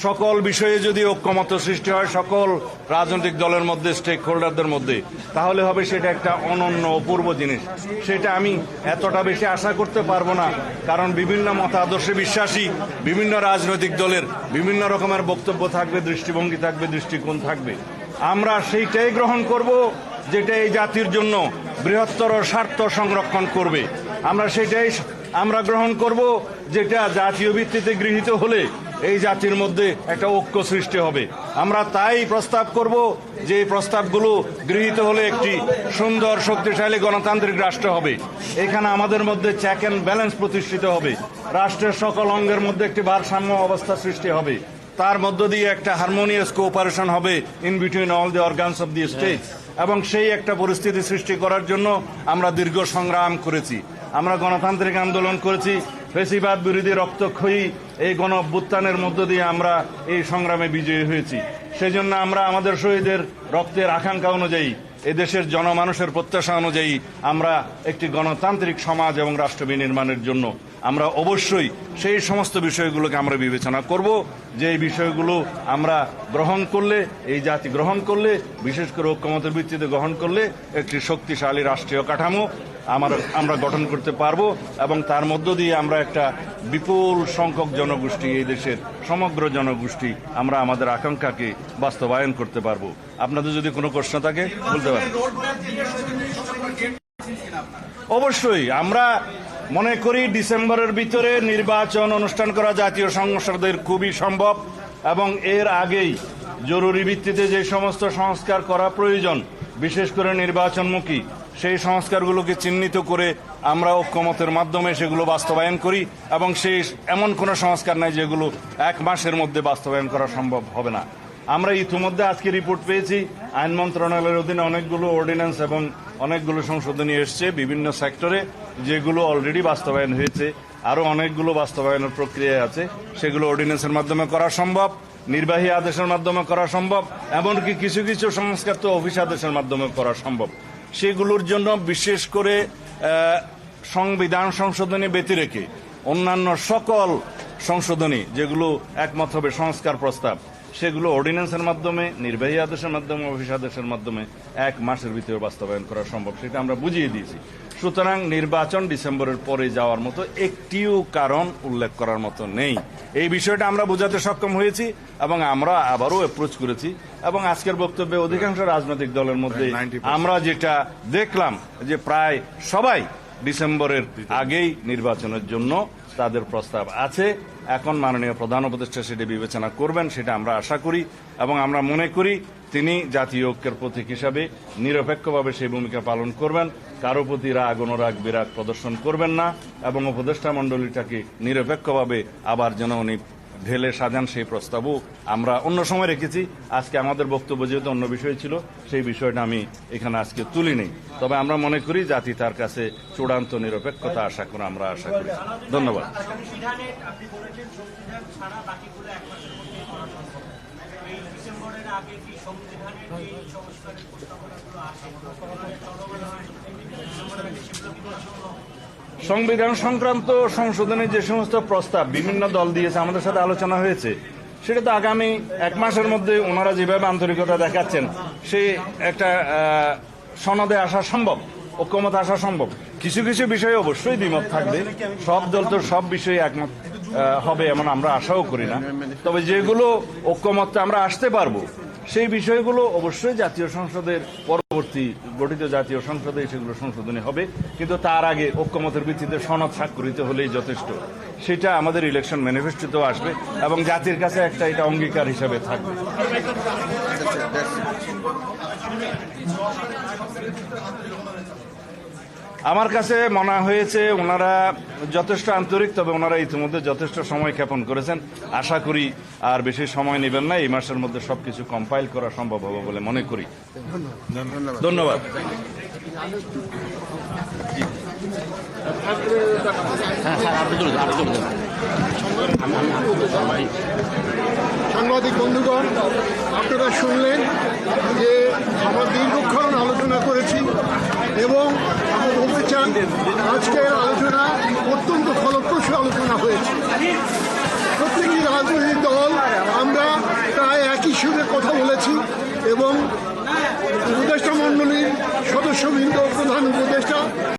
সকল বিষয়ে যদি ঐক্যমত্য সৃষ্টি হয় সকল রাজনৈতিক দলের মধ্যে, স্টেক হোল্ডারদের মধ্যে, তাহলে হবে সেটা একটা অনন্য অপূর্ব জিনিস। সেটা আমি এতটা বেশি আশা করতে পারবো না, কারণ বিভিন্ন মতাদর্শে বিশ্বাসী বিভিন্ন রাজনৈতিক দলের বিভিন্ন রকমের বক্তব্য থাকবে, দৃষ্টিভঙ্গি থাকবে, দৃষ্টিকোণ থাকবে। আমরা সেইটাই গ্রহণ করব যেটা এই জাতির জন্য বৃহত্তর স্বার্থ সংরক্ষণ করবে। আমরা গ্রহণ করব যেটা জাতীয় ভিত্তিতে গৃহীত হলে এই জাতির মধ্যে একটা ঐক্য সৃষ্টি হবে। আমরা তাই প্রস্তাব করব যে এই প্রস্তাবগুলো গৃহীত হলে একটি সুন্দর শক্তিশালী গণতান্ত্রিক রাষ্ট্র হবে। এখানে আমাদের মধ্যে চেক অ্যান্ড ব্যালেন্স প্রতিষ্ঠিত হবে, রাষ্ট্রের সকল অঙ্গের মধ্যে একটি ভারসাম্য অবস্থা সৃষ্টি হবে, তার মধ্য দিয়ে একটা হারমোনিয়াস কোঅপারেশন হবে in between all the organs of the state. এবং সেই একটা পরিস্থিতি সৃষ্টি করার জন্য আমরা দীর্ঘ সংগ্রাম করেছি, আমরা গণতান্ত্রিক আন্দোলন করেছি, ফ্যাসিবাদ বিরোধী রক্তক্ষয়ী এই গণ অভ্যুত্থানের মধ্য দিয়ে আমরা এই সংগ্রামে বিজয়ী হয়েছি। সেজন্য আমরা আমাদের শহীদের রক্তের আকাঙ্ক্ষা অনুযায়ী, এদেশের জনমানুষের প্রত্যাশা অনুযায়ী আমরা একটি গণতান্ত্রিক সমাজ এবং রাষ্ট্র বিনির্মাণের জন্য আমরা অবশ্যই সেই সমস্ত বিষয়গুলোকে আমরা বিবেচনা করব, যে এই বিষয়গুলো আমরা গ্রহণ করলে, এই জাতি গ্রহণ করলে, বিশেষ করে ঐক্যমতের ভিত্তিতে গ্রহণ করলে একটি শক্তিশালী রাষ্ট্রীয় কাঠামো আমরা গঠন করতে পারবো, এবং তার মধ্য দিয়ে আমরা একটা বিপুল সংখ্যক জনগোষ্ঠী, এই দেশের সমগ্র জনগোষ্ঠী আমরা আমাদের আকাঙ্ক্ষাকে বাস্তবায়ন করতে পারবো। আপনাদের যদি কোনো প্রশ্ন থাকে বলতে পারেন। অবশ্যই আমরা মনে করি ডিসেম্বরের ভিতরে নির্বাচন অনুষ্ঠান করা জাতীয় সংসদের খুবই সম্ভব, এবং এর আগেই জরুরি ভিত্তিতে যে সমস্ত সংস্কার করা প্রয়োজন, বিশেষ করে নির্বাচনমুখী, সেই সংস্কারগুলোকে চিহ্নিত করে আমরা ঐক্যমতের মাধ্যমে সেগুলো বাস্তবায়ন করি। এবং সেই এমন কোনো সংস্কার নাই যেগুলো এক মাসের মধ্যে বাস্তবায়ন করা সম্ভব হবে না। আমরা ইতিমধ্যে আজকে রিপোর্ট পেয়েছি, আইন মন্ত্রণালয়ের অধীনে অনেকগুলো অর্ডিন্যান্স এবং অনেকগুলো সংশোধনী এসছে বিভিন্ন সেক্টরে, যেগুলো অলরেডি বাস্তবায়ন হয়েছে। আরও অনেকগুলো বাস্তবায়নের প্রক্রিয়ায় আছে, সেগুলো অর্ডিন্যান্সের মাধ্যমে করা সম্ভব, নির্বাহী আদেশের মাধ্যমে করা সম্ভব, এমনকি কিছু কিছু সংস্কার তো অফিস আদেশের মাধ্যমে করা সম্ভব। সেগুলোর জন্য বিশেষ করে সংবিধান সংশোধনী ব্যতি রেখে অন্যান্য সকল সংশোধনী যেগুলো একমত হবে সংস্কার প্রস্তাব, সেগুলো অর্ডিন্যান্সের মাধ্যমে, নির্বাহী আদেশের মাধ্যমে, অফিস আদেশের মাধ্যমে 1 মাসের ভিতরে বাস্তবায়ন করা সম্ভব, সেটা আমরা বুঝিয়ে দিয়েছি। সুতরাং নির্বাচন ডিসেম্বরের পরে যাওয়ার মতো একটিও কারণ উল্লেখ করার মতো নেই। এই বিষয়টা আমরা বোঝাতে সক্ষম হয়েছি, এবং আমরা আবারও অ্যাপ্রোচ করেছি। এবং আজকের বক্তব্যে অধিকাংশ রাজনৈতিক দলের মধ্যে আমরা যেটা দেখলাম যে প্রায় সবাই ডিসেম্বরের আগেই নির্বাচনের জন্য তাদের প্রস্তাব আছে। এখন মাননীয় প্রধান উপদেষ্টা সেটা বিবেচনা করবেন, সেটা আমরা আশা করি, এবং আমরা মনে করি তিনি জাতীয় ঐক্যের প্রতীক হিসাবে নিরপেক্ষভাবে সেই ভূমিকা পালন করবেন, কারো প্রতি রাগ অনুরাগ বিরাগ প্রদর্শন করবেন না, এবং উপদেষ্টা মণ্ডলীটাকে নিরপেক্ষভাবে আবার যেন উনি ঢেলে সাজান সেই প্রস্তাবও আমরা অন্য সময় রেখেছি। আজকে আমাদের বক্তব্য যেহেতু অন্য বিষয় ছিল, সেই বিষয়টা আমি এখানে আজকে তুলি নেই। তবে আমরা মনে করি জাতি তার কাছে চূড়ান্ত নিরপেক্ষতা আশা করে আমরা আশা করি। ধন্যবাদ। সংবিধান সংক্রান্ত সংশোধনের যে সমস্ত প্রস্তাব বিভিন্ন দল দিয়েছে, আমাদের সাথে আলোচনা হয়েছে, সেটা তো আগামী 1 মাসের মধ্যে ওনারা যেভাবে আন্তরিকতা দেখাচ্ছেন, সে একটা সনদে আসা সম্ভব, ঐক্যমত আসা সম্ভব। কিছু কিছু বিষয়ে অবশ্যই দ্বিমত থাকবে, সব দল তো সব বিষয়ে একমত হবে এমন আমরা আশাও করি না। তবে যেগুলো ঐক্যমতে আমরা আসতে পারবো, সেই বিষয়গুলো অবশ্যই জাতীয় সংসদের পরবর্তী গঠিত জাতীয় সংসদে সেগুলো সংশোধনী হবে, কিন্তু তার আগে ঐক্যমতের ভিত্তিতে সনদ স্বাক্ষরিত হলেই যথেষ্ট। সেটা আমাদের ইলেকশন ম্যানিফেস্টোতেও আসবে এবং জাতির কাছে একটা এটা অঙ্গীকার হিসাবে থাকবে। আমার কাছে মনে হয়েছে ওনারা যথেষ্ট আন্তরিক, তবে ওনারা ইতিমধ্যে যথেষ্ট সময় ক্ষেপণ করেছেন। আশা করি আর বেশি সময় নেবেন না, এই মাসের মধ্যে সবকিছু কম্পাইল করা সম্ভব হবে বলে মনে করি। ধন্যবাদ। সাংবাদিক বন্ধুগণ, আপনারা শুনলেন যে আমরা দীর্ঘক্ষণ আলোচনা করেছি এবং আমরা বলতে চান আজকের আলোচনা অত্যন্ত ফলপ্রসূ আলোচনা হয়েছে। প্রত্যেকটি রাজনৈতিক দল আমরা ইস্যুতে কথা বলেছি এবং উপদেষ্টা মণ্ডলীর সদস্যবৃন্দ